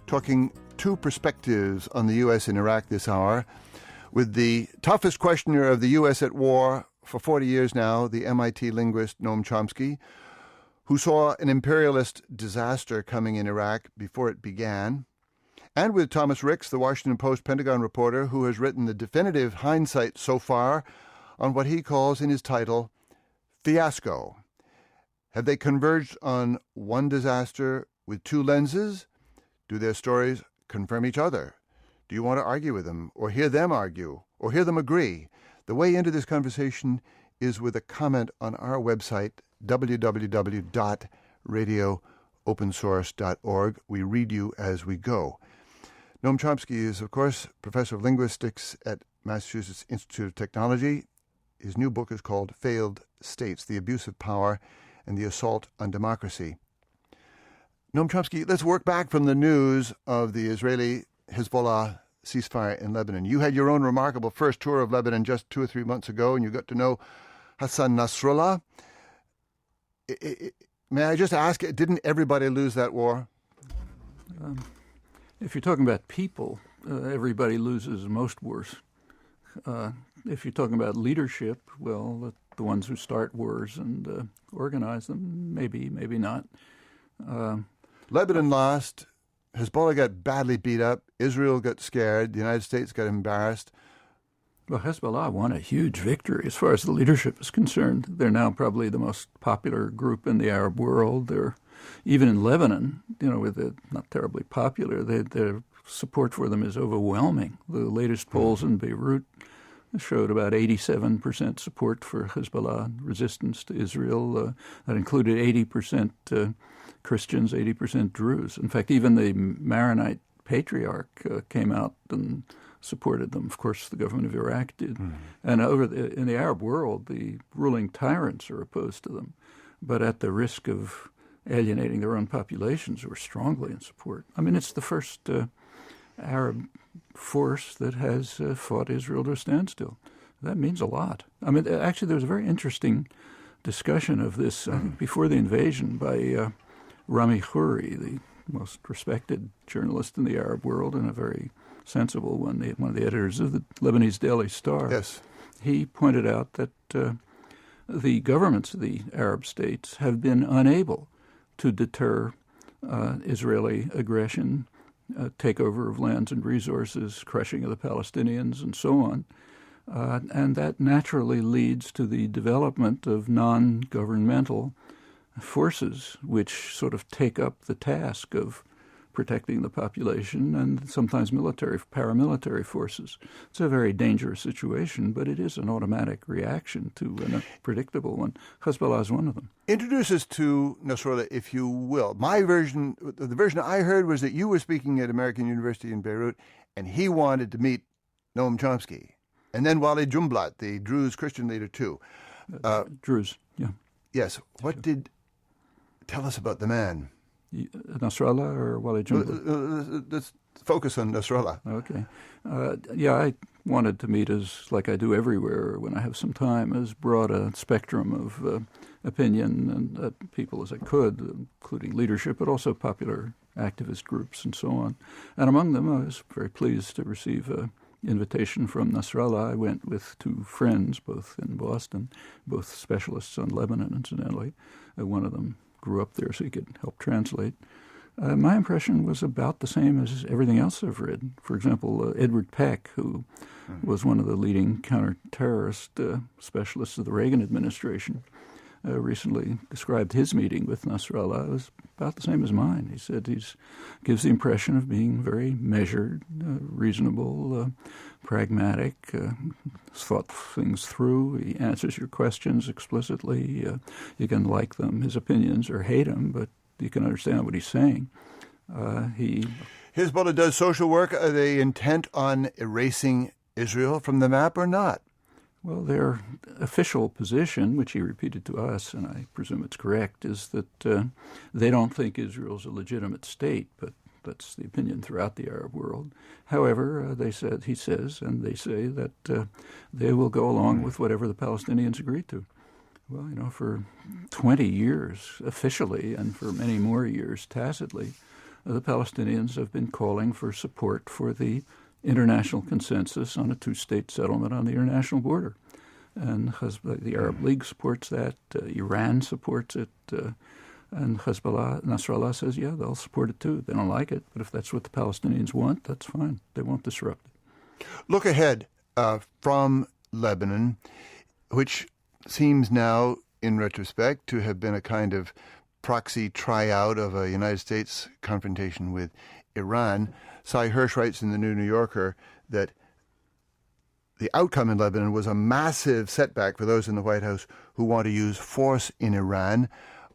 talking two perspectives on the U.S. in Iraq this hour with the toughest questioner of the U.S. at war for 40 years now, the MIT linguist Noam Chomsky, who saw an imperialist disaster coming in Iraq before it began, and with Thomas Ricks, the Washington Post Pentagon reporter, who has written the definitive hindsight so far on what he calls in his title, Fiasco. Have they converged on one disaster with two lenses? Do their stories confirm each other? Do you want to argue with them, or hear them argue, or hear them agree? The way into this conversation is with a comment on our website, www.radioopensource.org. We read you as we go. Noam Chomsky is, of course, professor of linguistics at Massachusetts Institute of Technology. His new book is called Failed States, The Abuse of Power and the Assault on Democracy. Noam Chomsky, let's work back from the news of the Israeli-Hezbollah ceasefire in Lebanon. You had your own remarkable first tour of Lebanon just 2 or 3 months ago, and you got to know Hassan Nasrallah. May I just ask, didn't everybody lose that war? If you're talking about people, everybody loses most wars. If you're talking about leadership, well, the ones who start wars and organize them, maybe not. Lebanon lost. Hezbollah got badly beat up. Israel got scared. The United States got embarrassed. Well, Hezbollah won a huge victory as far as the leadership is concerned. They're now probably the most popular group in the Arab world. They're even in Lebanon, with it not terribly popular. Their support for them is overwhelming. The latest polls in Beirut showed about 87% support for Hezbollah resistance to Israel. That included 80% Christians, 80% Druze. In fact, even the Maronite patriarch came out and supported them. Of course, the government of Iraq did. And in the Arab world, the ruling tyrants are opposed to them, but at the risk of alienating their own populations who are strongly in support. I mean, it's the first Arab force that has fought Israel to a standstill. That means a lot. I mean, actually, there was a very interesting discussion of this, I think, before the invasion by Rami Khouri, the most respected journalist in the Arab world and a very sensible one of the editors of the Lebanese Daily Star. Yes. He pointed out that the governments of the Arab states have been unable to deter Israeli aggression, takeover of lands and resources, crushing of the Palestinians, and so on. And that naturally leads to the development of non-governmental forces which sort of take up the task of protecting the population, and sometimes military, paramilitary forces. It's a very dangerous situation, but it is an automatic reaction to an unpredictable one. Hezbollah is one of them. Introduce us to Nasrallah, if you will. The version I heard was that you were speaking at American University in Beirut, and he wanted to meet Noam Chomsky, and then Walid Jumblatt, the Druze Christian leader, too. Druze, yeah. Yes. Tell us about the man. Nasrallah or Walid Jumblatt? Let's focus on Nasrallah. Okay. I wanted to meet, like I do everywhere when I have some time, as broad a spectrum of opinion and people as I could, including leadership, but also popular activist groups and so on. And among them, I was very pleased to receive an invitation from Nasrallah. I went with two friends, both in Boston, both specialists on Lebanon, incidentally. One of them grew up there so he could help translate. My impression was about the same as everything else I've read. For example, Edward Peck, who was one of the leading counter-terrorist specialists of the Reagan administration, recently described his meeting with Nasrallah. It was about the same as mine. He said he gives the impression of being very measured, reasonable, pragmatic, thought things through. He answers your questions explicitly. You can like them, his opinions, or hate them, but you can understand what he's saying. Hezbollah does social work. Are they intent on erasing Israel from the map or not? Well, their official position, which he repeated to us, and I presume it's correct, is that they don't think Israel's a legitimate state, but that's the opinion throughout the Arab world. However, they say that they will go along with whatever the Palestinians agree to. Well, for 20 years officially and for many more years tacitly, the Palestinians have been calling for support for the international consensus on a two-state settlement on the international border. And the Arab League supports that. Iran supports it. And Hezbollah, Nasrallah says, yeah, they'll support it too. They don't like it, but if that's what the Palestinians want, that's fine. They won't disrupt it. Look ahead from Lebanon, which seems now, in retrospect, to have been a kind of proxy tryout of a United States confrontation with Iran. Cy Hirsch writes in the New Yorker that the outcome in Lebanon was a massive setback for those in the White House who want to use force in Iran.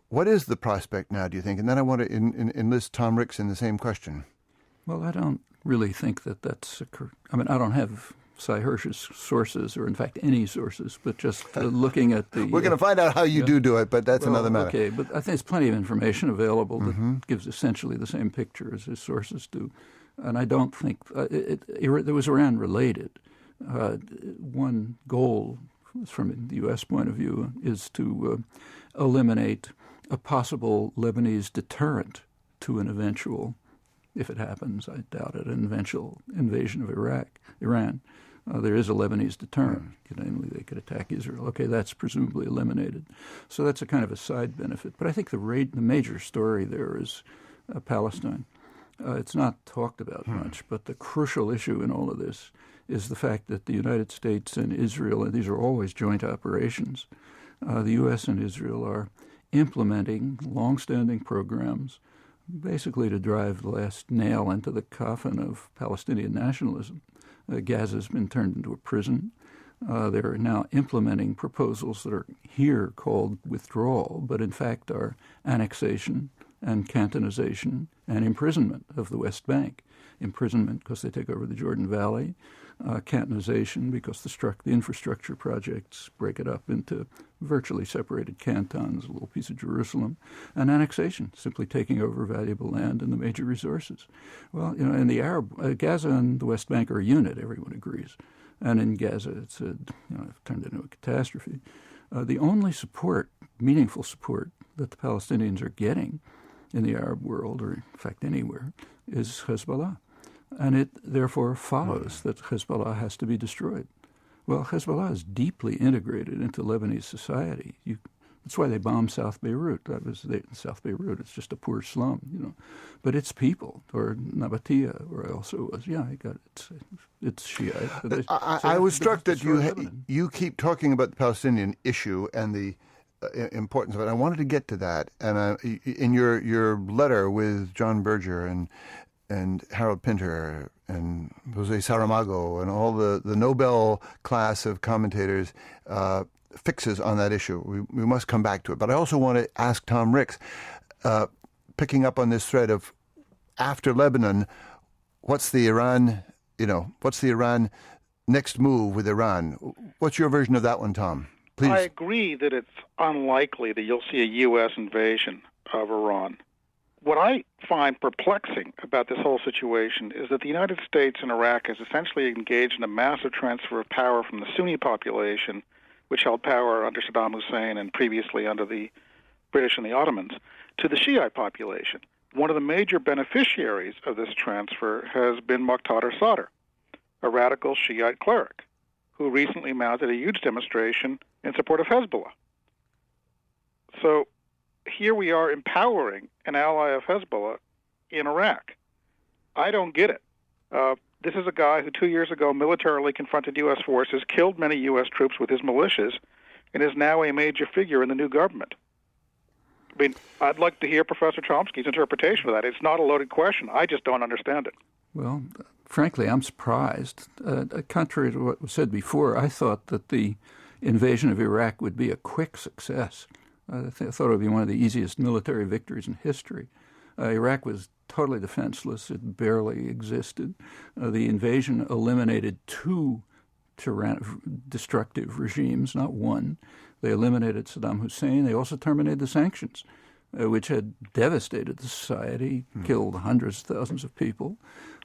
What is the prospect now, do you think? And then I want to enlist Tom Ricks in the same question. Well, I don't really think that that's I mean, I don't have Cy Hirsch's sources, or in fact any sources, but just looking at the... We're going to find out how you do it, but that's another matter. Okay, but I think there's plenty of information available that gives essentially the same picture as his sources do. And I don't think... there was Iran-related. One goal, from the U.S. point of view, is to eliminate a possible Lebanese deterrent to an eventual, if it happens, I doubt it, an eventual invasion of Iran. There is a Lebanese deterrent, namely they could attack Israel. Okay, that's presumably eliminated. So that's a kind of a side benefit. But I think the major story there is Palestine. It's not talked about much, but the crucial issue in all of this is the fact that the United States and Israel, and these are always joint operations, the U.S. and Israel are implementing long-standing programs basically to drive the last nail into the coffin of Palestinian nationalism. Gaza's been turned into a prison. They're now implementing proposals that are here called withdrawal, but in fact are annexation and cantonization and imprisonment of the West Bank. Imprisonment because they take over the Jordan Valley, cantonization because the infrastructure projects break it up into virtually separated cantons, a little piece of Jerusalem, and annexation, simply taking over valuable land and the major resources. Well, in the Gaza and the West Bank are a unit, everyone agrees. And in Gaza, it's turned into a catastrophe. The only meaningful support that the Palestinians are getting in the Arab world, or in fact anywhere, is Hezbollah. And it therefore follows that Hezbollah has to be destroyed. Well, Hezbollah is deeply integrated into Lebanese society. That's why they bombed South Beirut. South Beirut is just a poor slum, But its people, or Nabatea, where I also was, I got it. It's Shiite. I was struck that you keep talking about the Palestinian issue and the importance of it. I wanted to get to that. And in your letter with John Berger and Harold Pinter and Jose Saramago and all the Nobel class of commentators fixes on that issue. We must come back to it. But I also want to ask Tom Ricks, picking up on this thread of after Lebanon, what's the Iran next move with Iran? What's your version of that one, Tom? Please. I agree that it's unlikely that you'll see a U.S. invasion of Iran. What I find perplexing about this whole situation is that the United States and Iraq has essentially engaged in a massive transfer of power from the Sunni population, which held power under Saddam Hussein and previously under the British and the Ottomans, to the Shiite population. One of the major beneficiaries of this transfer has been Muqtada al-Sadr, a radical Shiite cleric, who recently mounted a huge demonstration in support of Hezbollah. So here we are empowering an ally of Hezbollah in Iraq. I don't get it. This is a guy who 2 years ago militarily confronted U.S. forces, killed many U.S. troops with his militias, and is now a major figure in the new government. I mean, I'd like to hear Professor Chomsky's interpretation of that. It's not a loaded question. I just don't understand it. Well, frankly, I'm surprised. Contrary to what was said before, I thought that the invasion of Iraq would be a quick success. I thought it would be one of the easiest military victories in history. Iraq was totally defenseless. It barely existed. The invasion eliminated two destructive regimes, not one. They eliminated Saddam Hussein. They also terminated the sanctions, which had devastated the society, killed hundreds of thousands of people.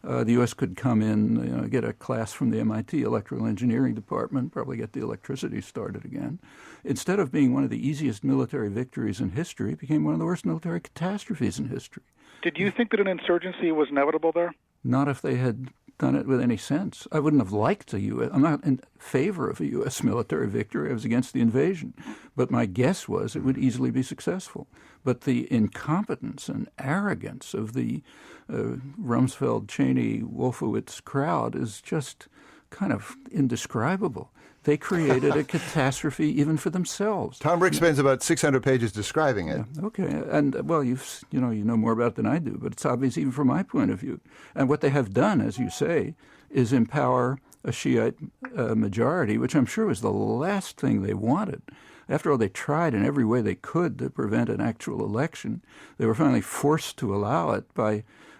The U.S. could come in, get a class from the MIT Electrical Engineering Department, probably get the electricity started again. Instead of being one of the easiest military victories in history, it became one of the worst military catastrophes in history. Did you think that an insurgency was inevitable there? Not if they had done it with any sense. I wouldn't have liked a U.S. I'm not in favor of a U.S. military victory. I was against the invasion. But my guess was it would easily be successful. But the incompetence and arrogance of the Rumsfeld, Cheney, Wolfowitz crowd is just kind of indescribable. They created a catastrophe even for themselves. Tom Rick spends about 600 pages describing it. Yeah, okay, and well, you know more about it than I do, but it's obvious even from my point of view. And what they have done, as you say, is empower a Shiite majority, which I'm sure was the last thing they wanted. After all, they tried in every way they could to prevent an actual election. They were finally forced to allow it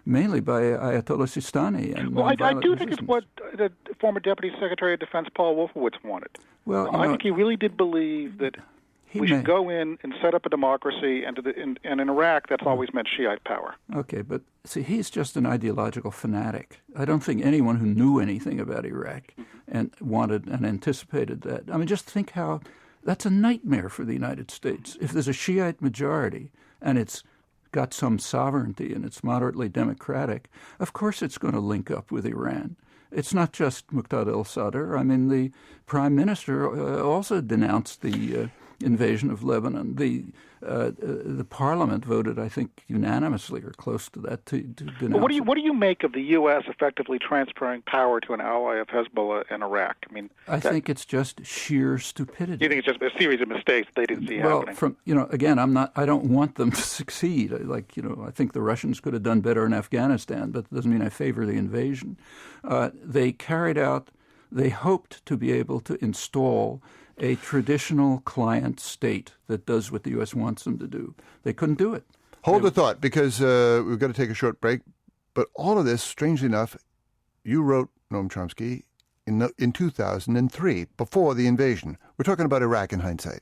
mainly by Ayatollah Sistani. And I do think it's what the former Deputy Secretary of Defense Paul Wolfowitz wanted. Well, I think he really did believe that we should go in and set up a democracy, and in Iraq, that's always meant Shiite power. Okay, but see, he's just an ideological fanatic. I don't think anyone who knew anything about Iraq and wanted and anticipated that. I mean, just think how that's a nightmare for the United States. If there's a Shiite majority and it's got some sovereignty and it's moderately democratic, of course it's going to link up with Iran. It's not just Muqtada al-Sadr. I mean, the prime minister also denounced the invasion of Lebanon. The parliament voted, I think, unanimously or close to that to denounce. But what do you make of the U.S. effectively transferring power to an ally of Hezbollah in Iraq? I mean, I think it's just sheer stupidity. You think it's just a series of mistakes that they didn't see happening? Again, I don't want them to succeed. I think the Russians could have done better in Afghanistan, but it doesn't mean I favor the invasion. They hoped to be able to install a traditional client state that does what the U.S. wants them to do. They couldn't do it. Hold the thought, because we've got to take a short break. But all of this, strangely enough, you wrote, Noam Chomsky, in 2003, before the invasion. We're talking about Iraq in hindsight.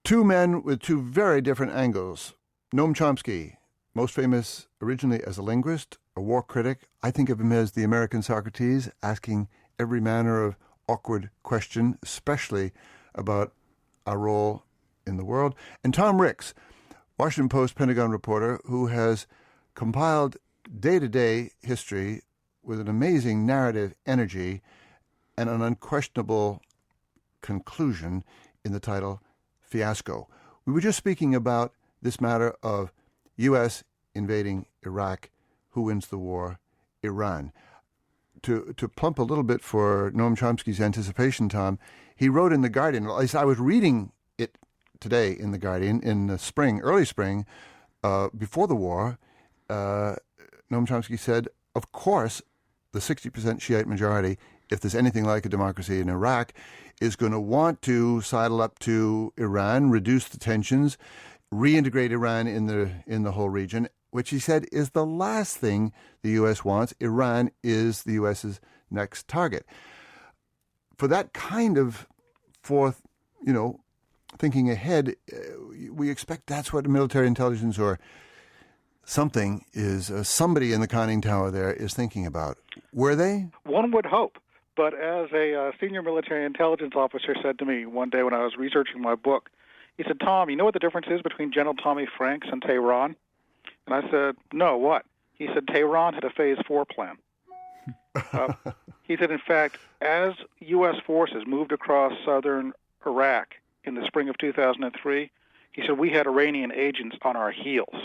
Two men with two very different angles. Noam Chomsky, most famous originally as a linguist, a war critic. I think of him as the American Socrates, asking every manner of awkward question, especially about our role in the world. And Tom Ricks, Washington Post Pentagon reporter, who has compiled day-to-day history with an amazing narrative energy and an unquestionable conclusion in the title Fiasco. We were just speaking about this matter of U.S. invading Iraq. Who wins the war? Iran. To plump a little bit for Noam Chomsky's anticipation, Tom, he wrote in The Guardian, at least I was reading it today in The Guardian, in the spring, early spring, before the war, Noam Chomsky said, of course, the 60% Shiite majority, if there's anything like a democracy in Iraq, is going to want to sidle up to Iran, reduce the tensions, reintegrate Iran in the whole region, which he said is the last thing the U.S. wants. Iran is the U.S.'s next target. For that kind of thinking ahead, we expect that's what military intelligence or something is, somebody in the conning tower there is thinking about. Were they? One would hope. But as a senior military intelligence officer said to me one day when I was researching my book, he said, Tom, you know what the difference is between General Tommy Franks and Tehran? And I said, no, what? He said, Tehran had a Phase 4 plan. He said, in fact, as U.S. forces moved across southern Iraq in the spring of 2003, he said, we had Iranian agents on our heels,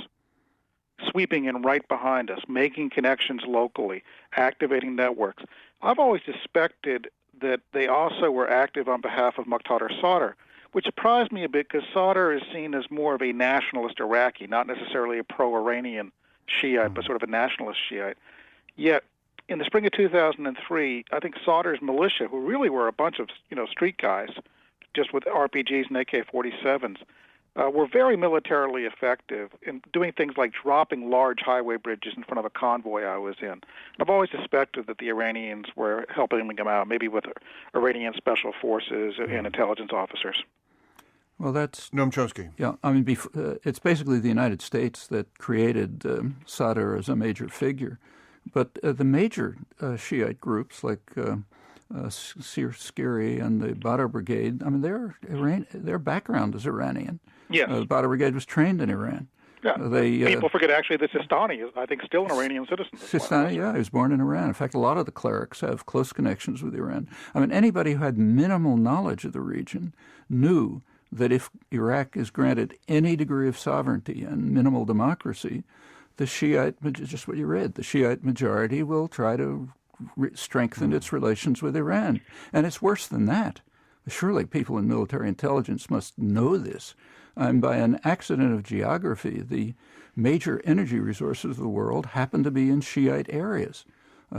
sweeping in right behind us, making connections locally, activating networks. I've always suspected that they also were active on behalf of Muqtada al-Sadr, which surprised me a bit because Sadr is seen as more of a nationalist Iraqi, not necessarily a pro-Iranian Shiite, but sort of a nationalist Shiite. Yet, in the spring of 2003, I think Sadr's militia, who really were a bunch of street guys, just with RPGs and AK-47s, were very militarily effective in doing things like dropping large highway bridges in front of a convoy I was in. I've always suspected that the Iranians were helping them out, maybe with Iranian special forces and intelligence officers. Well, that's Noam Chomsky. Yeah, I mean, it's basically the United States that created Sadr as a major figure, but the major Shiite groups like Sistani and the Badr Brigade, I mean, their background is Iranian. Yes. The Badr Brigade was trained in Iran. Yeah. People forget actually that Sistani is, I think, still an Iranian citizen. Sistani, yeah, he was born in Iran. In fact, a lot of the clerics have close connections with Iran. I mean, anybody who had minimal knowledge of the region knew that if Iraq is granted any degree of sovereignty and minimal democracy, the Shiite, just what you read, the Shiite majority will try to strengthen its relations with Iran. And it's worse than that. Surely people in military intelligence must know this. And by an accident of geography, the major energy resources of the world happen to be in Shiite areas,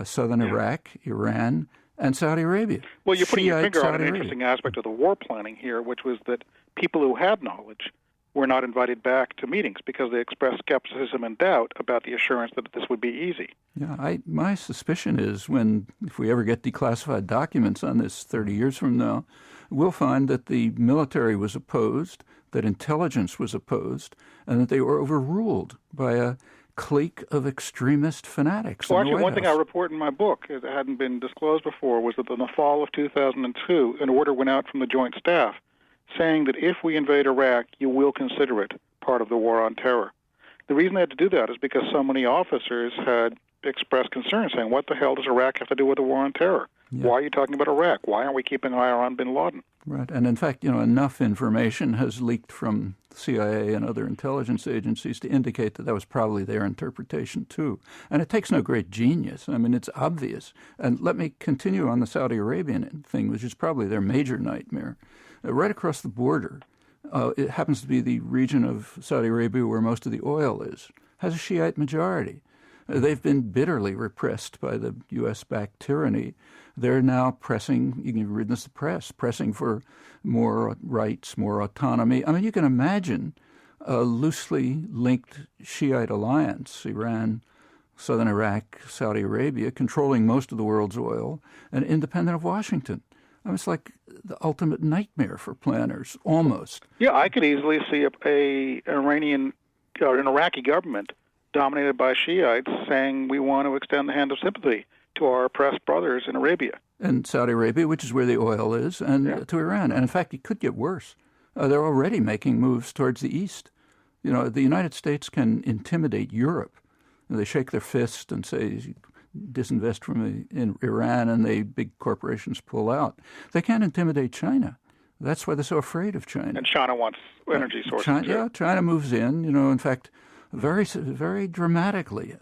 southern Iraq, Iran, and Saudi Arabia. Well, you're putting your finger on an interesting aspect of the war planning here, which was that people who had knowledge were not invited back to meetings because they expressed skepticism and doubt about the assurance that this would be easy. Yeah, my suspicion is if we ever get declassified documents on this 30 years from now, we'll find that the military was opposed, that intelligence was opposed, and that they were overruled by a clique of extremist fanatics. Well, actually, one thing I report in my book that hadn't been disclosed before was that in the fall of 2002, an order went out from the Joint Staff saying that if we invade Iraq, you will consider it part of the war on terror. The reason they had to do that is because so many officers had expressed concern, saying, what the hell does Iraq have to do with the war on terror? Yeah. Why are you talking about Iraq? Why aren't we keeping an eye on bin Laden? Right. And in fact, enough information has leaked from the CIA and other intelligence agencies to indicate that was probably their interpretation, too. And it takes no great genius. I mean, it's obvious. And let me continue on the Saudi Arabian thing, which is probably their major nightmare. Right across the border, it happens to be the region of Saudi Arabia where most of the oil is, has a Shiite majority. They've been bitterly repressed by the U.S.-backed tyranny. They're now pressing, you can read this in the press, pressing for more rights, more autonomy. I mean, you can imagine a loosely linked Shiite alliance, Iran, southern Iraq, Saudi Arabia, controlling most of the world's oil and independent of Washington. I mean, it's like the ultimate nightmare for planners, almost. Yeah, I could easily see an Iraqi government dominated by Shiites saying we want to extend the hand of sympathy to our oppressed brothers in Arabia. And Saudi Arabia, which is where the oil is, and to Iran. And in fact, it could get worse. They're already making moves towards the east. The United States can intimidate Europe. They shake their fist and say, disinvest from Iran, and the big corporations pull out. They can't intimidate China. That's why they're so afraid of China. And China wants energy sources. China moves in. In fact, very, very dramatically.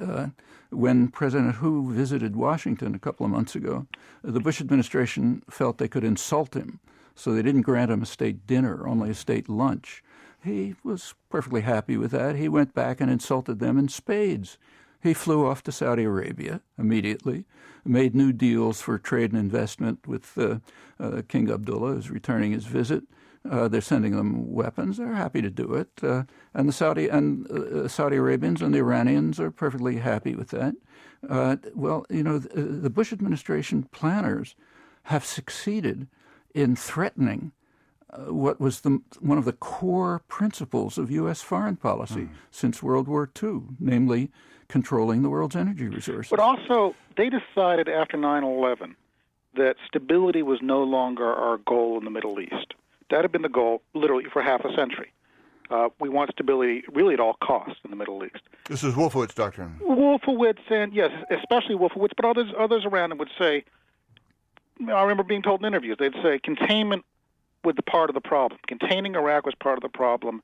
When President Hu visited Washington a couple of months ago, the Bush administration felt they could insult him, so they didn't grant him a state dinner, only a state lunch. He was perfectly happy with that. He went back and insulted them in spades. He flew off to Saudi Arabia immediately, made new deals for trade and investment with King Abdullah, who's returning his visit. They're sending them weapons. They're happy to do it. And the Saudi Arabians and the Iranians are perfectly happy with that. The Bush administration planners have succeeded in threatening what was one of the core principles of U.S. foreign policy since World War II, namely controlling the world's energy resources. But also, they decided after 9/11 that stability was no longer our goal in the Middle East. That had been the goal literally for half a century. We want stability really at all costs in the Middle East. This is Wolfowitz doctrine. Wolfowitz, and yes, especially Wolfowitz, but others around him would say, I remember being told in interviews, they'd say containment was the part of the problem. Containing Iraq was part of the problem,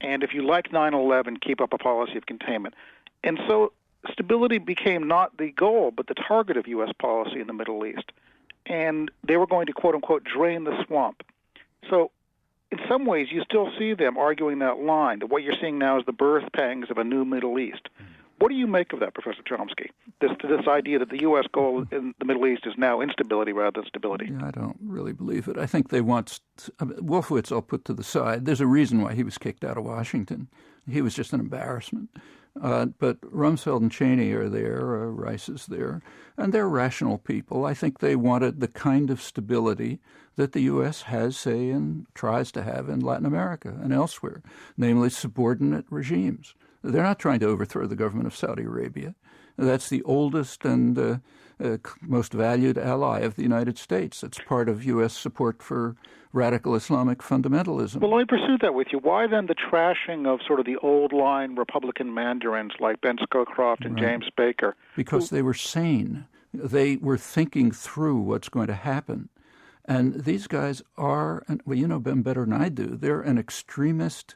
and if you like 9/11, keep up a policy of containment. And so stability became not the goal, but the target of U.S. policy in the Middle East. And they were going to, quote-unquote, drain the swamp. So in some ways, you still see them arguing that line, that what you're seeing now is the birth pangs of a new Middle East. What do you make of that, Professor Chomsky, this idea that the U.S. goal in the Middle East is now instability rather than stability? Yeah, I don't really believe it. I think they want Wolfowitz I'll put to the side. There's a reason why he was kicked out of Washington. He was just an embarrassment. But Rumsfeld and Cheney are there, Rice is there, and they're rational people. I think they wanted the kind of stability that the U.S. has, say, and tries to have in Latin America and elsewhere, namely subordinate regimes. They're not trying to overthrow the government of Saudi Arabia. That's the oldest and most valued ally of the United States. It's part of U.S. support for radical Islamic fundamentalism. Well, let me pursue that with you. Why then the trashing of sort of the old-line Republican mandarins like Ben Scowcroft and James Baker? Because they were sane. They were thinking through what's going to happen. And these guys are, well, you know them better than I do, they're an extremist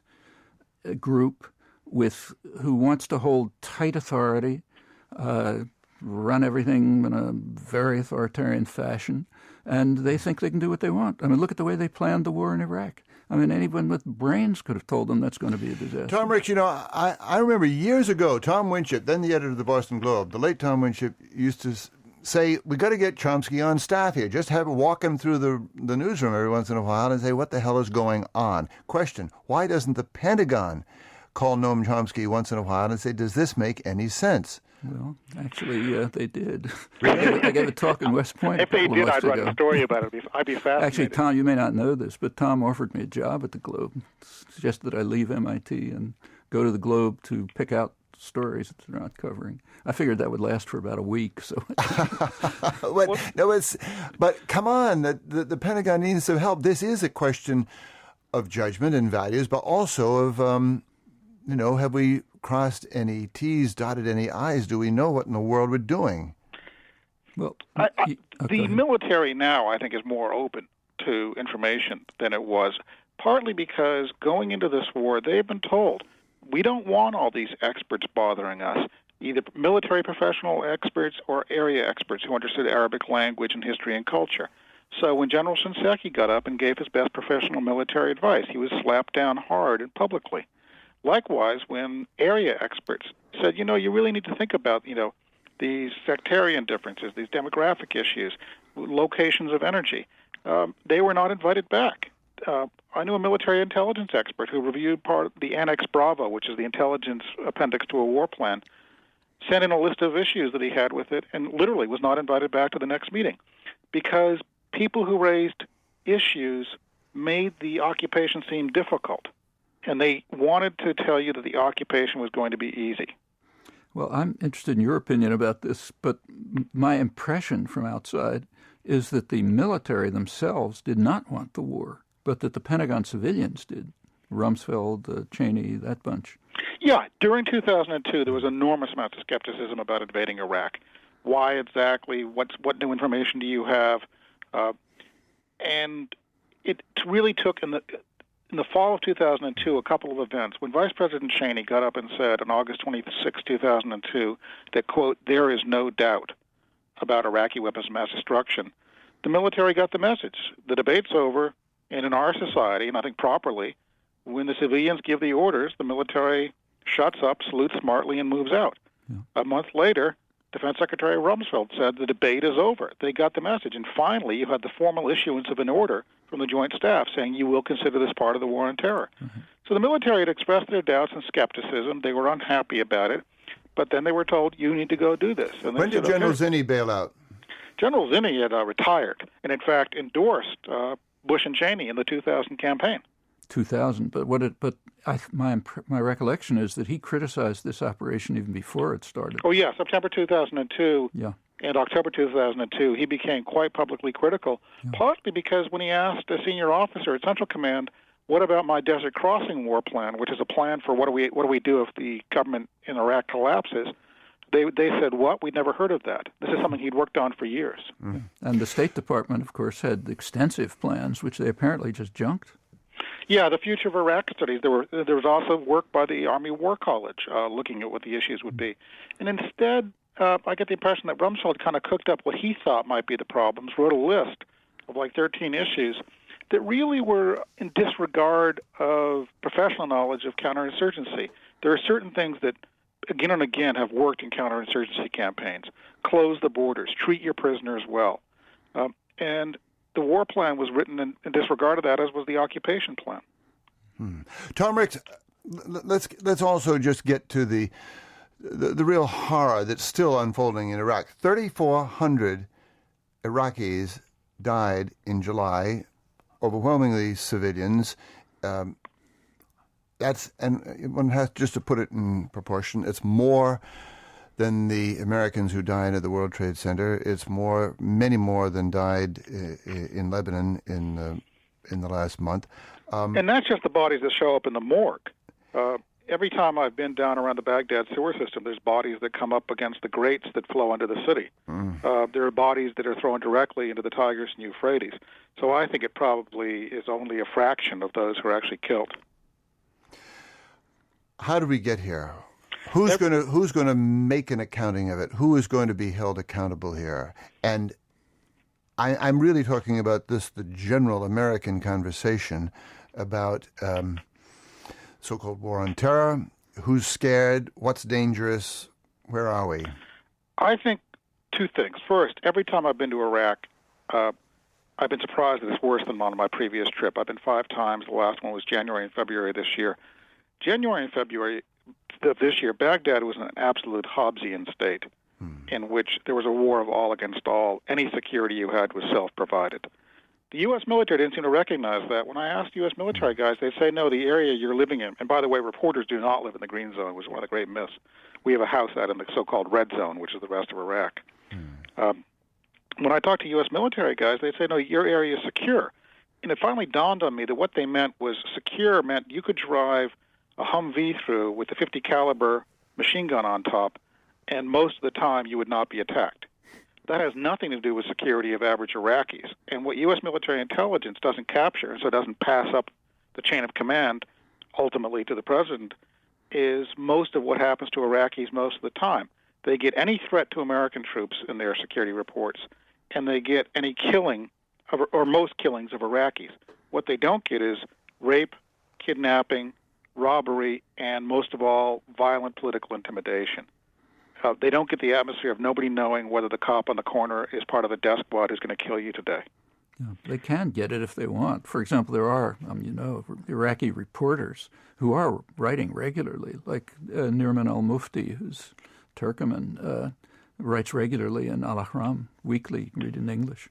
group who wants to hold tight authority, run everything in a very authoritarian fashion, and they think they can do what they want. I mean, look at the way they planned the war in Iraq. I mean, anyone with brains could have told them that's going to be a disaster. Tom Ricks, you know, I remember years ago, Tom Winship, then the editor of the Boston Globe, the late Tom Winship, used to say, we got to get Chomsky on staff here. Just walk him through the newsroom every once in a while and say, what the hell is going on? Question, why doesn't the Pentagon call Noam Chomsky once in a while and say, does this make any sense? Well, actually, they did. I gave a talk in West Point. If they did, I'd write a story about it. I'd be fascinated. Actually, Tom, you may not know this, but Tom offered me a job at the Globe, suggested that I leave MIT and go to the Globe to pick out stories that they're not covering. I figured that would last for about a week. So, but come on, the Pentagon needs some help. This is a question of judgment and values, but also of, have we crossed any T's, dotted any I's? Do we know what in the world we're doing? Well, the military now, I think, is more open to information than it was, partly because going into this war, they've been told, we don't want all these experts bothering us, either military professional experts or area experts who understood Arabic language and history and culture. So when General Shinseki got up and gave his best professional military advice, he was slapped down hard and publicly. Likewise, when area experts said, you really need to think about, these sectarian differences, these demographic issues, locations of energy, they were not invited back. I knew a military intelligence expert who reviewed part of the Annex Bravo, which is the intelligence appendix to a war plan, sent in a list of issues that he had with it, and literally was not invited back to the next meeting because people who raised issues made the occupation seem difficult. And they wanted to tell you that the occupation was going to be easy. Well, I'm interested in your opinion about this, but my impression from outside is that the military themselves did not want the war, but that the Pentagon civilians did. Rumsfeld, Cheney, that bunch. Yeah, during 2002, there was enormous amounts of skepticism about invading Iraq. Why exactly? What new information do you have? And it really took in the fall of 2002, a couple of events. When Vice President Cheney got up and said on August 26, 2002, that, quote, there is no doubt about Iraqi weapons of mass destruction, the military got the message. The debate's over, and in our society, and I think properly, when the civilians give the orders, the military shuts up, salutes smartly, and moves out. Yeah. A month later, Defense Secretary Rumsfeld said the debate is over. They got the message. And finally, you had the formal issuance of an order from the Joint Staff saying you will consider this part of the war on terror. Mm-hmm. So the military had expressed their doubts and skepticism. They were unhappy about it. But then they were told, you need to go do this. And when did General Zinni bail out? General Zinni had retired and, in fact, endorsed Bush and Cheney in the 2000 campaign. 2000, my recollection is that he criticized this operation even before it started. Oh, yeah, September 2002 and October 2002, he became quite publicly critical, partly because when he asked a senior officer at Central Command, what about my Desert Crossing war plan, which is a plan for what do we do if the government in Iraq collapses, they said, what? We'd never heard of that. This is something he'd worked on for years. Mm. And the State Department, of course, had extensive plans, which they apparently just junked. Yeah, the future of Iraq studies. There was also work by the Army War College looking at what the issues would be. And instead, I get the impression that Rumsfeld kind of cooked up what he thought might be the problems, wrote a list of like 13 issues that really were in disregard of professional knowledge of counterinsurgency. There are certain things that, again and again, have worked in counterinsurgency campaigns. Close the borders, treat your prisoners well. And the war plan was written in disregard of that, as was the occupation plan. Tom Ricks, let's also just get to the real horror that's still unfolding in Iraq. 3,400 Iraqis died in July, overwhelmingly civilians. And one has just to put it in proportion. It's more than the Americans who died at the World Trade Center. It's many more than died in Lebanon in the last month. And that's just the bodies that show up in the morgue. Every time I've been down around the Baghdad sewer system, there's bodies that come up against the grates that flow into the city. There are bodies that are thrown directly into the Tigris and Euphrates. So I think it probably is only a fraction of those who are actually killed. How did we get here? Who's going to make an accounting of it? Who is going to be held accountable here? And I'm really talking about the general American conversation about so-called war on terror. Who's scared? What's dangerous? Where are we? I think two things. First, every time I've been to Iraq, I've been surprised that it's worse than on my previous trip. I've been 5 times. The last one was January and February this year. January and February of this year, Baghdad was an absolute Hobbesian state in which there was a war of all against all. Any security you had was self-provided. The U.S. military didn't seem to recognize that. When I asked U.S. military guys, they'd say, no, the area you're living in, and by the way, reporters do not live in the green zone, which is one of the great myths. We have a house out in the so-called red zone, which is the rest of Iraq. When I talked to U.S. military guys, they'd say, no, your area is secure. And it finally dawned on me that what they meant was secure meant you could drive a Humvee through with a 50 caliber machine gun on top, and most of the time you would not be attacked. That has nothing to do with security of average Iraqis. And what U.S. military intelligence doesn't capture, and so doesn't pass up the chain of command ultimately to the president, is most of what happens to Iraqis most of the time. They get any threat to American troops in their security reports, and they get any killing, or most killings of Iraqis. What they don't get is rape, kidnapping, robbery, and most of all, violent political intimidation. They don't get the atmosphere of nobody knowing whether the cop on the corner is part of a desk squad who's going to kill you today. Yeah, they can get it if they want. For example, there are, Iraqi reporters who are writing regularly, like Nirman al-Mufti, who's Turkmen, writes regularly in Al-Ahram weekly, read in English,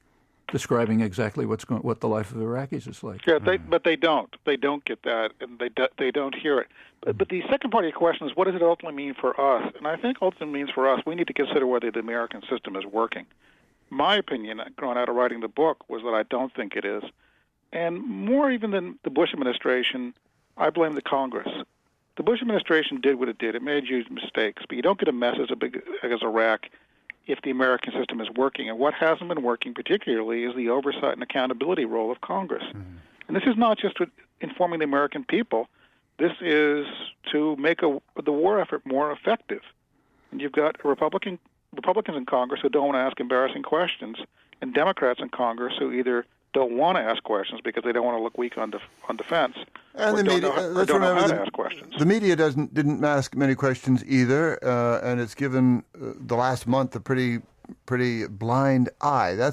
describing exactly what the life of Iraqis is like. Yeah, but they don't. They don't get that, and they don't hear it. But the second part of your question is, what does it ultimately mean for us? And I think ultimately means for us, we need to consider whether the American system is working. My opinion, growing out of writing the book, was that I don't think it is. And more even than the Bush administration, I blame the Congress. The Bush administration did what it did. It made huge mistakes, but you don't get a mess as big as Iraq if the American system is working. And what hasn't been working particularly is the oversight and accountability role of Congress. And this is not just informing the American people. This is to make the war effort more effective. And you've got Republicans in Congress who don't want to ask embarrassing questions, and Democrats in Congress who either don't want to ask questions because they don't want to look weak on defense, and or the media, don't know how to ask questions. The media didn't ask many questions either, and it's given the last month a pretty blind eye. I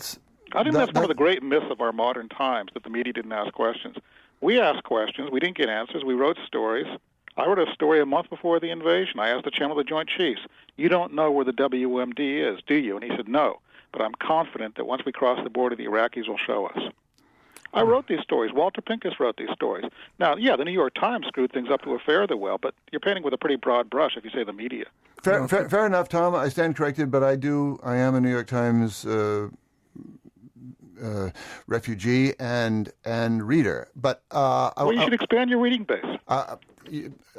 think that's one of the great myths of our modern times, that the media didn't ask questions. We asked questions. We didn't get answers. We wrote stories. I wrote a story a month before the invasion. I asked the chairman of the Joint Chiefs, you don't know where the WMD is, do you? And he said, no. But I'm confident that once we cross the border, the Iraqis will show us. I wrote these stories. Walter Pincus wrote these stories. Now, yeah, the New York Times screwed things up to a fare thee well, but you're painting with a pretty broad brush if you say the media. Fair enough, Tom. I stand corrected, but I am a New York Times refugee and reader. But you should expand your reading base.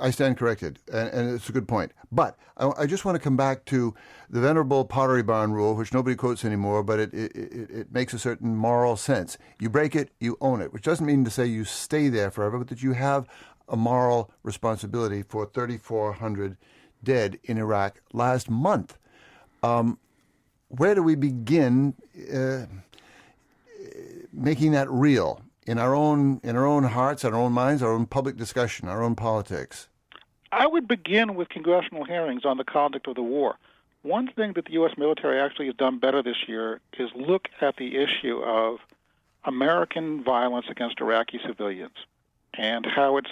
I stand corrected, and it's a good point. But I just want to come back to the venerable Pottery Barn rule, which nobody quotes anymore, but it makes a certain moral sense. You break it, you own it, which doesn't mean to say you stay there forever, but that you have a moral responsibility for 3,400 dead in Iraq last month. Where do we begin making that real in our own hearts, our own minds, our own public discussion, our own politics? I would begin with congressional hearings on the conduct of the war. One thing that the U.S. military actually has done better this year is look at the issue of American violence against Iraqi civilians and how it's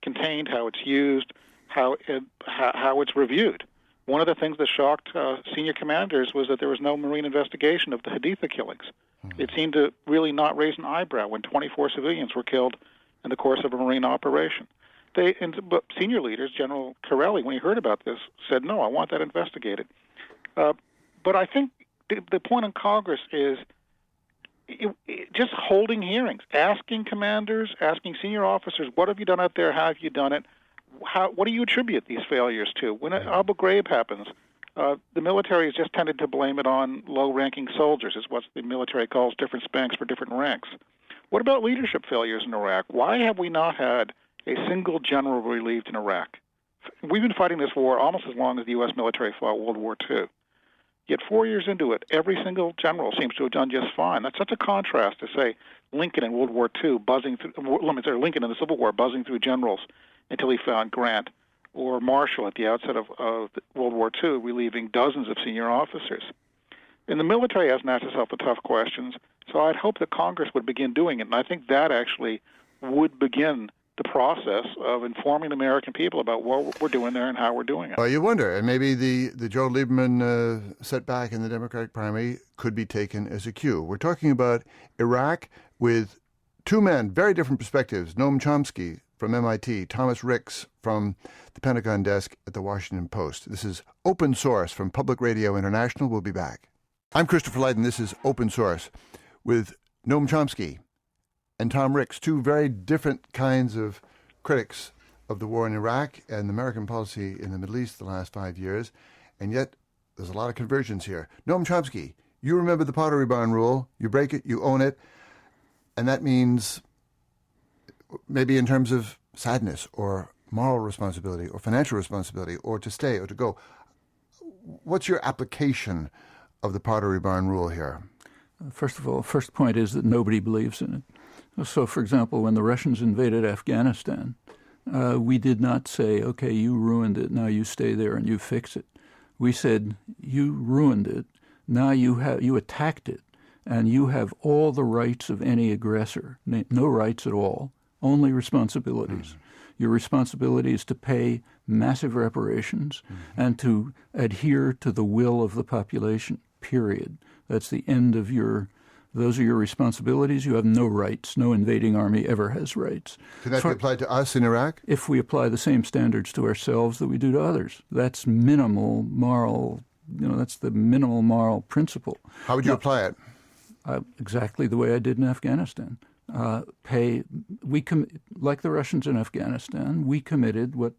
contained, how it's used, how it's reviewed. One of the things that shocked senior commanders was that there was no Marine investigation of the Haditha killings. It seemed to really not raise an eyebrow when 24 civilians were killed in the course of a Marine operation. But senior leaders, General Corelli, when he heard about this, said, no, I want that investigated. But I think the point in Congress is just holding hearings, asking commanders, asking senior officers, what have you done out there? How have you done it? What do you attribute these failures to? When Abu Ghraib happens, the military has just tended to blame it on low-ranking soldiers, is what the military calls different spanks for different ranks. What about leadership failures in Iraq? Why have we not had a single general relieved in Iraq? We've been fighting this war almost as long as the U.S. military fought World War II. Yet 4 years into it, every single general seems to have done just fine. That's such a contrast to, say, Lincoln in World War II Lincoln in the Civil War buzzing through generals until he found Grant, or Marshall at the outset of World War II relieving dozens of senior officers. And the military hasn't asked itself the tough questions, so I'd hope that Congress would begin doing it, and I think that actually would begin the process of informing the American people about what we're doing there and how we're doing it. Well, you wonder, and maybe the Joe Lieberman setback in the Democratic primary could be taken as a cue. We're talking about Iraq with two men, very different perspectives, Noam Chomsky from MIT, Thomas Ricks from the Pentagon desk at the Washington Post. This is Open Source from Public Radio International. We'll be back. I'm Christopher Lydon. This is Open Source with Noam Chomsky and Tom Ricks, two very different kinds of critics of the war in Iraq and American policy in the Middle East the last 5 years. And yet there's a lot of convergence here. Noam Chomsky, you remember the Pottery Barn rule. You break it, you own it. And that means maybe in terms of sadness or moral responsibility or financial responsibility or to stay or to go. What's your application of the Pottery Barn rule here? First of all, first point is that nobody believes in it. So, for example, when the Russians invaded Afghanistan, we did not say, okay, you ruined it, now you stay there and you fix it. We said, you ruined it, now you attacked it, and you have all the rights of any aggressor. No rights at all, only responsibilities. Your responsibility is to pay massive reparations and to adhere to the will of the population, period. That's the end of those are your responsibilities. You have no rights. No invading army ever has rights. Can that be applied to us in Iraq? If we apply the same standards to ourselves that we do to others. That's minimal moral, that's the minimal moral principle. How would you apply it? Exactly the way I did in Afghanistan. Like the Russians in Afghanistan, we committed what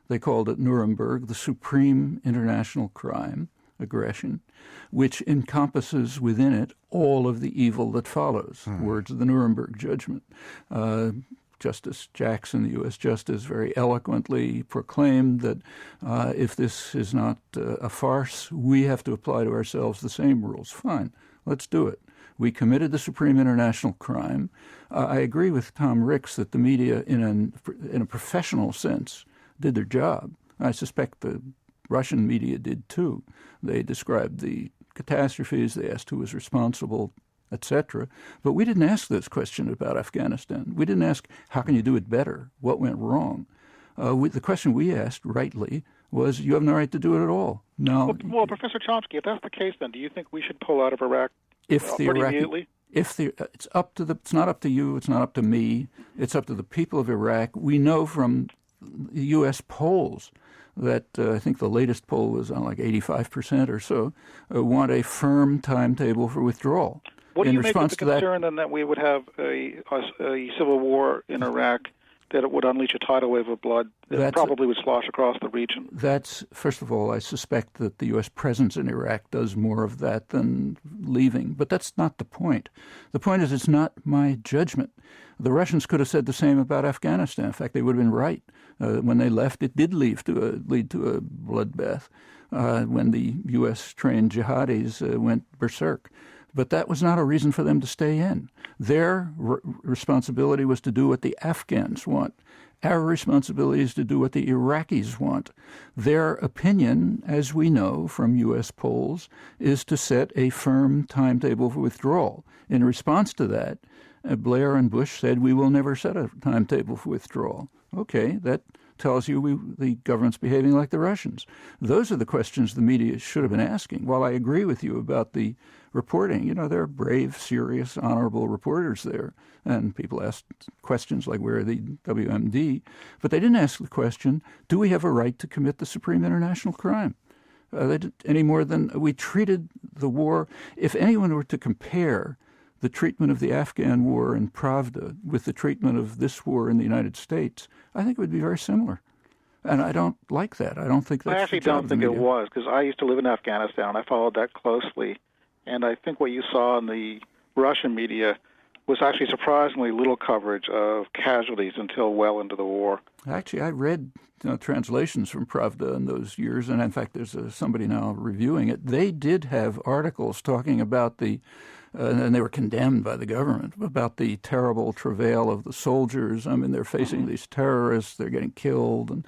they called at Nuremberg the supreme international crime, aggression, which encompasses within it all of the evil that follows. Words of the Nuremberg judgment. Justice Jackson, the U.S. Justice, very eloquently proclaimed that if this is not a farce, we have to apply to ourselves the same rules. Fine, let's do it. We committed the supreme international crime. I agree with Tom Ricks that the media, in a professional sense, did their job. I suspect the Russian media did too. They described the catastrophes, they asked who was responsible, etc. But we didn't ask this question about Afghanistan. We didn't ask, how can you do it better? What went wrong? The question we asked, rightly, was, you have no right to do it at all. No. Well, Professor Chomsky, if that's the case, then do you think we should pull out of Iraq immediately? It's not up to you, it's not up to me, it's up to the people of Iraq. We know from U.S. polls that I think the latest poll was on like 85% or so, want a firm timetable for withdrawal. What do you make of the concern then that we would have a civil war in Iraq, that it would unleash a tidal wave of blood that probably would slosh across the region? First of all, I suspect that the U.S. presence in Iraq does more of that than leaving. But that's not the point. The point is it's not my judgment. The Russians could have said the same about Afghanistan. In fact, they would have been right. When they left, it did lead to a bloodbath when the U.S.-trained jihadis went berserk. But that was not a reason for them to stay in. Their responsibility was to do what the Afghans want. Our responsibility is to do what the Iraqis want. Their opinion, as we know from U.S. polls, is to set a firm timetable for withdrawal. In response to that, Blair and Bush said, we will never set a timetable for withdrawal. Okay, tells you the government's behaving like the Russians. Those are the questions the media should have been asking. While I agree with you about the reporting, there are brave, serious, honorable reporters there. And people asked questions like, where are the WMD? But they didn't ask the question, do we have a right to commit the supreme international crime? They did, any more than we treated the war. If anyone were to compare the treatment of the Afghan war in Pravda with the treatment of this war in the United States, I think it would be very similar. And I don't like that. I don't think that's I actually don't think it was, because I used to live in Afghanistan. I followed that closely. And I think what you saw in the Russian media was actually surprisingly little coverage of casualties until well into the war. Actually, I read translations from Pravda in those years, and in fact, there's somebody now reviewing it. They did have articles talking about and they were condemned by the government, about the terrible travail of the soldiers. I mean, they're facing these terrorists, they're getting killed, and,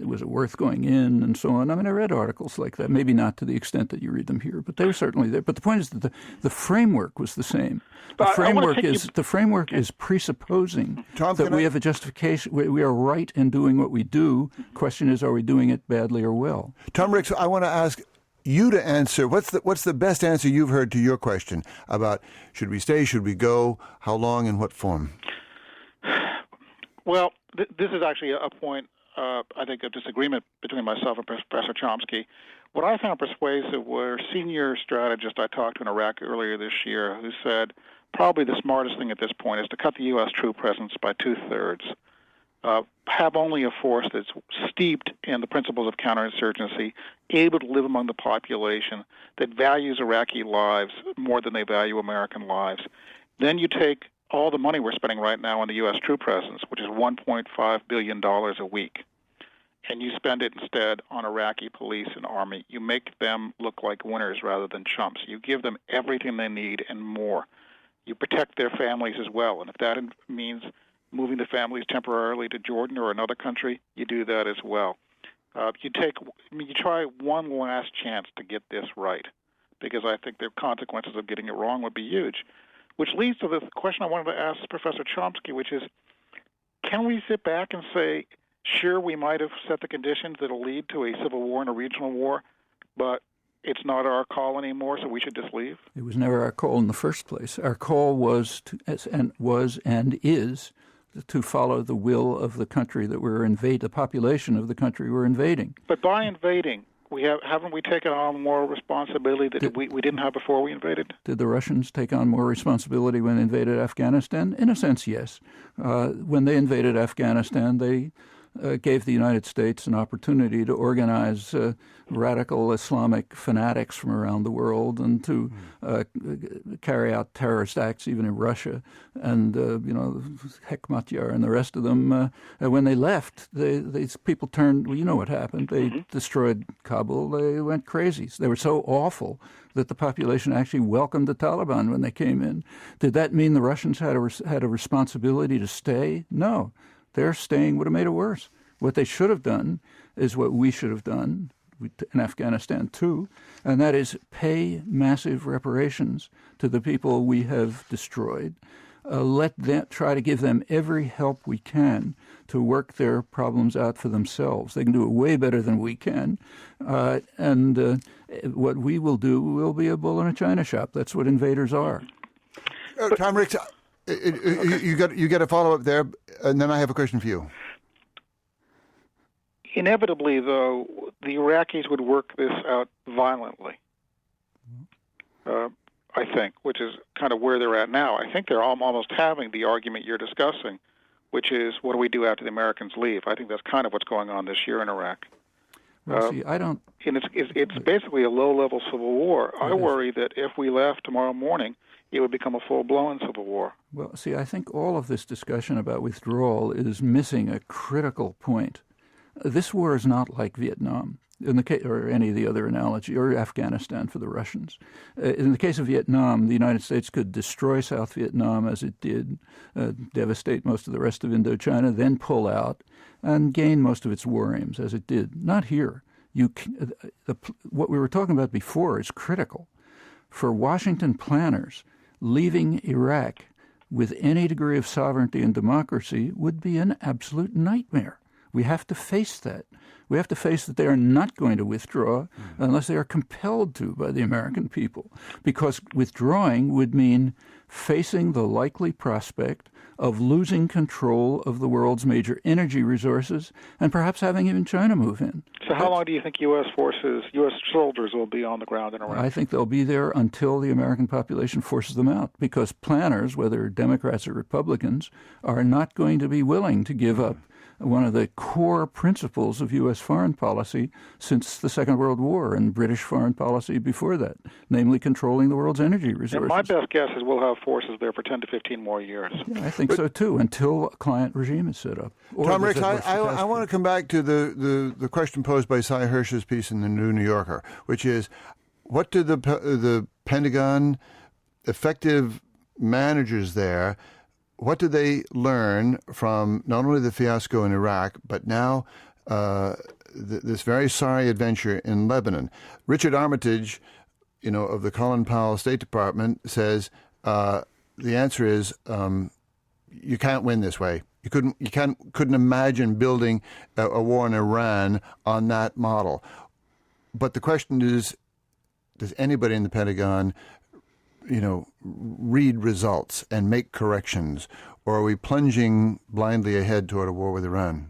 was it worth going in, and so on. I mean, I read articles like that, maybe not to the extent that you read them here, but they were certainly there. But the point is that the framework was the same. The framework is presupposing that we have a justification. We are right in doing what we do. Question is, are we doing it badly or well? Tom Ricks, I want to ask you to answer. What's the best answer you've heard to your question about should we stay, should we go, how long, and what form? Well, this is actually a point, I think, of disagreement between myself and Professor Chomsky. What I found persuasive were senior strategists I talked to in Iraq earlier this year who said probably the smartest thing at this point is to cut the U.S. troop presence by 2/3. Have only a force that's steeped in the principles of counterinsurgency, able to live among the population, that values Iraqi lives more than they value American lives. Then you take all the money we're spending right now on the U.S. troop presence, which is $1.5 billion a week, and you spend it instead on Iraqi police and army. You make them look like winners rather than chumps. You give them everything they need and more. You protect their families as well, and if that means moving the families temporarily to Jordan or another country, you do that as well. You try one last chance to get this right, because I think the consequences of getting it wrong would be huge. Which leads to the question I wanted to ask Professor Chomsky, which is, can we sit back and say, sure, we might have set the conditions that will lead to a civil war and a regional war, but it's not our call anymore, so we should just leave? It was never our call in the first place. Our call was and is to follow the will of the country that we're invading, the population of the country we're invading. But by invading, haven't we taken on more responsibility that we didn't have before we invaded? Did the Russians take on more responsibility when they invaded Afghanistan? In a sense, yes. When they invaded Afghanistan, they gave the United States an opportunity to organize radical Islamic fanatics from around the world and to carry out terrorist acts even in Russia. And, Hekmatyar and the rest of them, when they left, these people turned, well, you know what happened. They destroyed Kabul. They went crazy. They were so awful that the population actually welcomed the Taliban when they came in. Did that mean the Russians had a responsibility to stay? No. Their staying would have made it worse. What they should have done is what we should have done in Afghanistan too, and that is pay massive reparations to the people we have destroyed. Let them try to give them every help we can to work their problems out for themselves. They can do it way better than we can. And what we will do will be a bull in a china shop. That's what invaders are. Tom Ricks, you got a follow-up there, and then I have a question for you. Inevitably, though, the Iraqis would work this out violently, I think, which is kind of where they're at now. I think they're almost having the argument you're discussing, which is, what do we do after the Americans leave? I think that's kind of what's going on this year in Iraq. Well, see, I don't... And it's basically a low-level civil war. I worry that if we left tomorrow morning, it would become a full-blown civil war. Well, see, I think all of this discussion about withdrawal is missing a critical point. This war is not like Vietnam, or any of the other analogy, or Afghanistan for the Russians. In the case of Vietnam, the United States could destroy South Vietnam as it did, devastate most of the rest of Indochina, then pull out and gain most of its war aims as it did. Not here. What we were talking about before is critical. For Washington planners, leaving Iraq with any degree of sovereignty and democracy would be an absolute nightmare. We have to face that. We have to face that they are not going to withdraw unless they are compelled to by the American people, because withdrawing would mean facing the likely prospect of losing control of the world's major energy resources and perhaps having even China move in. So how long do you think U.S. forces, U.S. soldiers will be on the ground in Iraq? I think they'll be there until the American population forces them out, because planners, whether Democrats or Republicans, are not going to be willing to give up one of the core principles of U.S. foreign policy since the Second World War and British foreign policy before that, namely controlling the world's energy resources. And my best guess is we'll have forces there for 10 to 15 more years. Yeah, I think so, too, until a client regime is set up. Tom Ricks, I want to come back to the question posed by Cy Hirsch's piece in the New Yorker, which is, what do the Pentagon, effective managers there, what do they learn from not only the fiasco in Iraq, but now this very sorry adventure in Lebanon? Richard Armitage, of the Colin Powell State Department, says the answer is you can't win this way. You couldn't imagine building a war in Iran on that model. But the question is, does anybody in the Pentagon read results and make corrections, or are we plunging blindly ahead toward a war with Iran?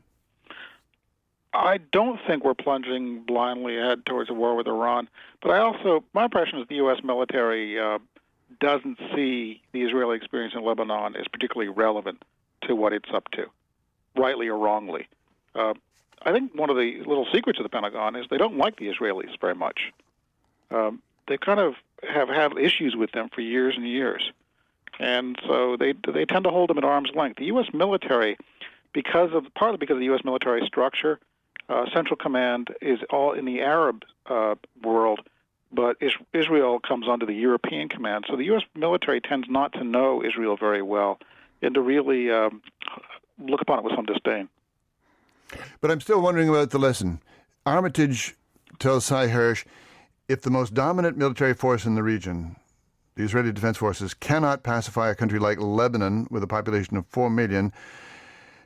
I don't think we're plunging blindly ahead towards a war with Iran, but my impression is the U.S. military doesn't see the Israeli experience in Lebanon as particularly relevant to what it's up to, rightly or wrongly. I think one of the little secrets of the Pentagon is they don't like the Israelis very much. They kind of have had issues with them for years and years. And so they tend to hold them at arm's length. The U.S. military, partly because of the U.S. military structure, Central Command is all in the Arab world, but Israel comes under the European Command. So the U.S. military tends not to know Israel very well and to really look upon it with some disdain. But I'm still wondering about the lesson. Armitage tells Cy Hirsch, if the most dominant military force in the region, the Israeli Defense Forces, cannot pacify a country like Lebanon with a population of 4 million,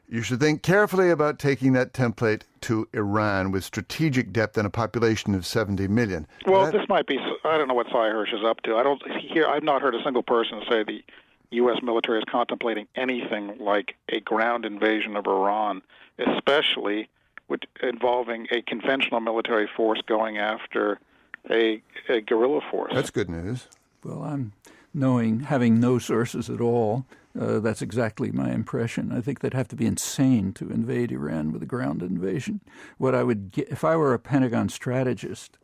you should think carefully about taking that template to Iran with strategic depth and a population of 70 million. Well, this might be, I don't know what Cy Hirsch is up to. I've not heard a single person say the U.S. military is contemplating anything like a ground invasion of Iran, especially involving a conventional military force going after a guerrilla force. That's good news. Well, having no sources at all, that's exactly my impression. I think they'd have to be insane to invade Iran with a ground invasion. What I would get, if I were a Pentagon strategist,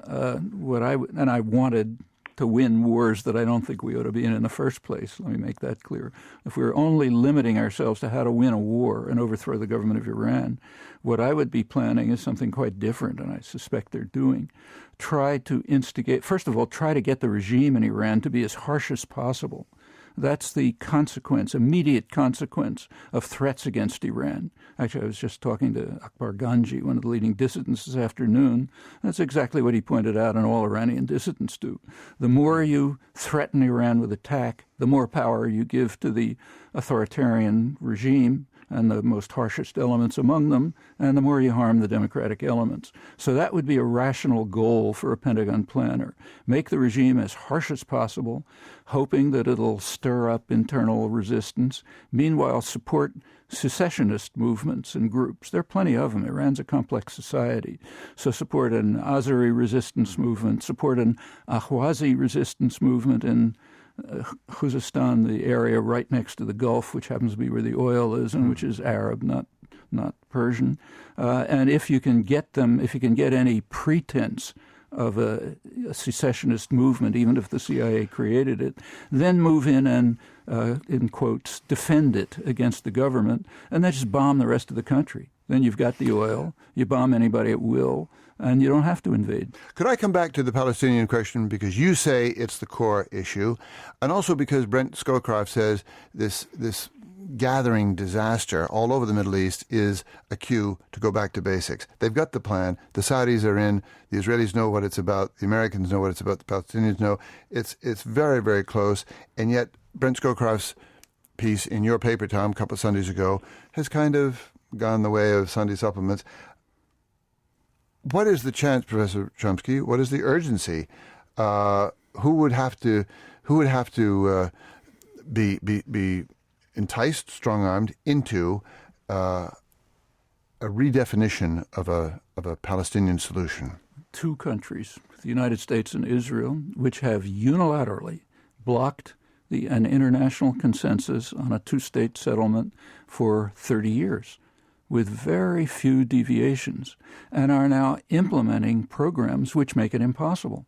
and I wanted to win wars that I don't think we ought to be in the first place. Let me make that clear. If we were only limiting ourselves to how to win a war and overthrow the government of Iran, what I would be planning is something quite different, and I suspect they're doing. First of all, try to get the regime in Iran to be as harsh as possible. That's the immediate consequence of threats against Iran. Actually, I was just talking to Akbar Ganji, one of the leading dissidents, this afternoon. That's exactly what he pointed out, and all Iranian dissidents do. The more you threaten Iran with attack, the more power you give to the authoritarian regime and the most harshest elements among them, and the more you harm the democratic elements. So that would be a rational goal for a Pentagon planner. Make the regime as harsh as possible, hoping that it'll stir up internal resistance. Meanwhile, support secessionist movements and groups. There are plenty of them. Iran's a complex society. So support an Azeri resistance movement, support an Ahwazi resistance movement in Khuzestan, the area right next to the Gulf, which happens to be where the oil is and which is Arab, not Persian. And if you can get any pretense of a secessionist movement, even if the CIA created it, then move in and, in quotes, defend it against the government, and then just bomb the rest of the country. Then you've got the oil, you bomb anybody at will, and you don't have to invade. Could I come back to the Palestinian question, because you say it's the core issue, and also because Brent Scowcroft says this gathering disaster all over the Middle East is a cue to go back to basics. They've got the plan. The Saudis are in. The Israelis know what it's about. The Americans know what it's about. The Palestinians know. It's very, very close. And yet Brent Scowcroft's piece in your paper, Tom, a couple of Sundays ago, has kind of gone the way of Sunday supplements. What is the chance, Professor Chomsky? What is the urgency? Who would have to be enticed, strong-armed into a redefinition of a Palestinian solution? Two countries, the United States and Israel, which have unilaterally blocked an international consensus on a two-state settlement for 30 years, with very few deviations, and are now implementing programs which make it impossible.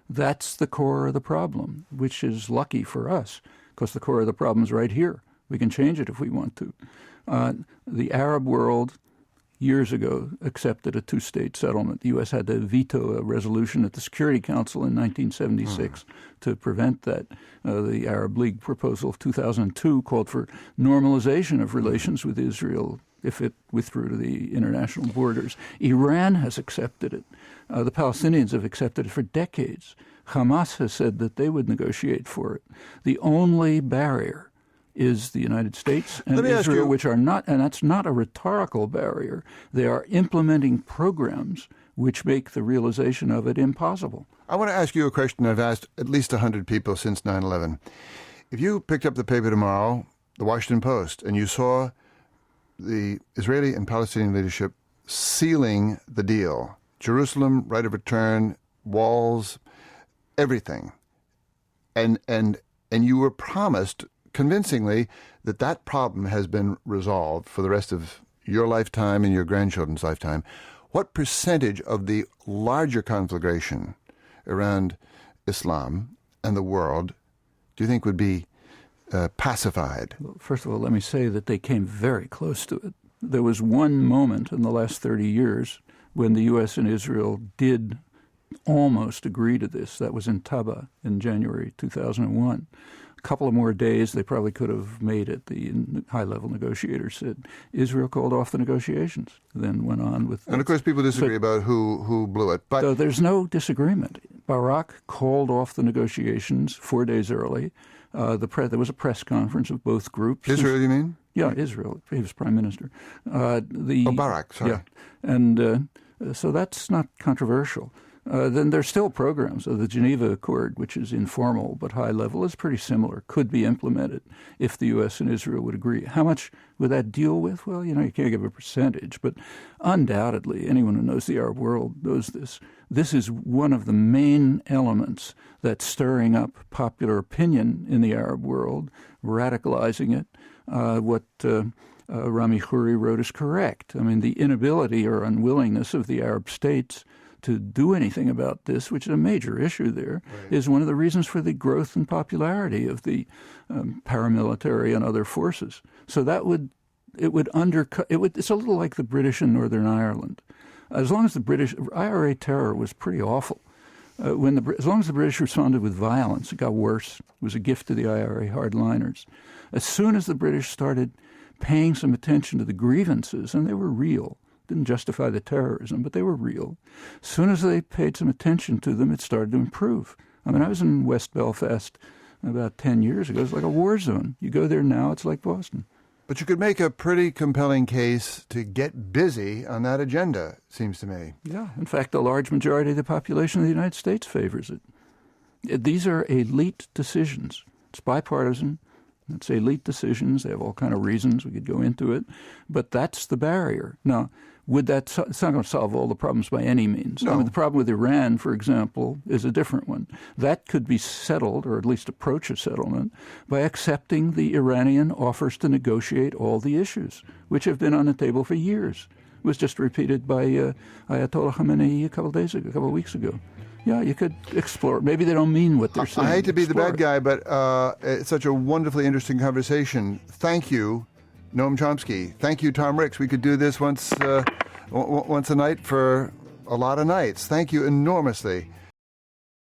That's the core of the problem, which is lucky for us, because the core of the problem is right here. We can change it if we want to. The Arab world, years ago, accepted a two-state settlement. The U.S. had to veto a resolution at the Security Council in 1976 to prevent that. The Arab League proposal of 2002 called for normalization of relations with Israel if it withdrew to the international borders. Iran has accepted it. The Palestinians have accepted it for decades. Hamas has said that they would negotiate for it. The only barrier is the United States and Israel, which are not, and that's not a rhetorical barrier. They are implementing programs which make the realization of it impossible. I want to ask you a question I've asked at least 100 people since 9/11. If you picked up the paper tomorrow, the Washington Post, and you saw the Israeli and Palestinian leadership sealing the deal, Jerusalem, right of return, walls, everything, and you were promised convincingly that that problem has been resolved for the rest of your lifetime and your grandchildren's lifetime, what percentage of the larger conflagration around Islam and the world do you think would be pacified? Well, first of all, let me say that they came very close to it. There was one moment in the last 30 years when the U.S. and Israel did almost agree to this. That was in Taba in January 2001. A couple of more days, they probably could have made it. The high-level negotiators said Israel called off the negotiations, then went on with... And, of course, people disagree about who blew it. But so there's no disagreement. Barak called off the negotiations 4 days early. There was a press conference of both groups. Israel, you mean? Yeah, Israel. He was prime minister. Barak, sorry. Yeah, and so that's not controversial. Then there's still programs. The Geneva Accord, which is informal but high level, is pretty similar, could be implemented if the U.S. and Israel would agree. How much would that deal with? Well, you can't give a percentage, but undoubtedly anyone who knows the Arab world knows this. This is one of the main elements that's stirring up popular opinion in the Arab world, radicalizing it. What Rami Khouri wrote is correct. I mean, the inability or unwillingness of the Arab states to do anything about this, which is a major issue there, right, is one of the reasons for the growth and popularity of the paramilitary and other forces. So it would undercut. It's a little like the British in Northern Ireland. As long as the British IRA terror was pretty awful. As long as the British responded with violence, it got worse. It was a gift to the IRA hardliners. As soon as the British started paying some attention to the grievances, and they were real, didn't justify the terrorism, but they were real. As soon as they paid some attention to them, it started to improve. I mean, I was in West Belfast about 10 years ago. It's like a war zone. You go there now, it's like Boston. But you could make a pretty compelling case to get busy on that agenda, it seems to me. Yeah. In fact, a large majority of the population of the United States favors it. These are elite decisions. It's bipartisan. It's elite decisions. They have all kind of reasons. We could go into it. But that's the barrier. Now, it's not going to solve all the problems by any means. No. I mean, the problem with Iran, for example, is a different one. That could be settled, or at least approach a settlement, by accepting the Iranian offers to negotiate all the issues, which have been on the table for years. It was just repeated by Ayatollah Khamenei a couple of weeks ago. Yeah, you could explore. Maybe they don't mean what they're saying. I hate to be the bad guy, but it's such a wonderfully interesting conversation. Thank you, Noam Chomsky. Thank you, Tom Ricks. We could do this once a night for a lot of nights. Thank you enormously.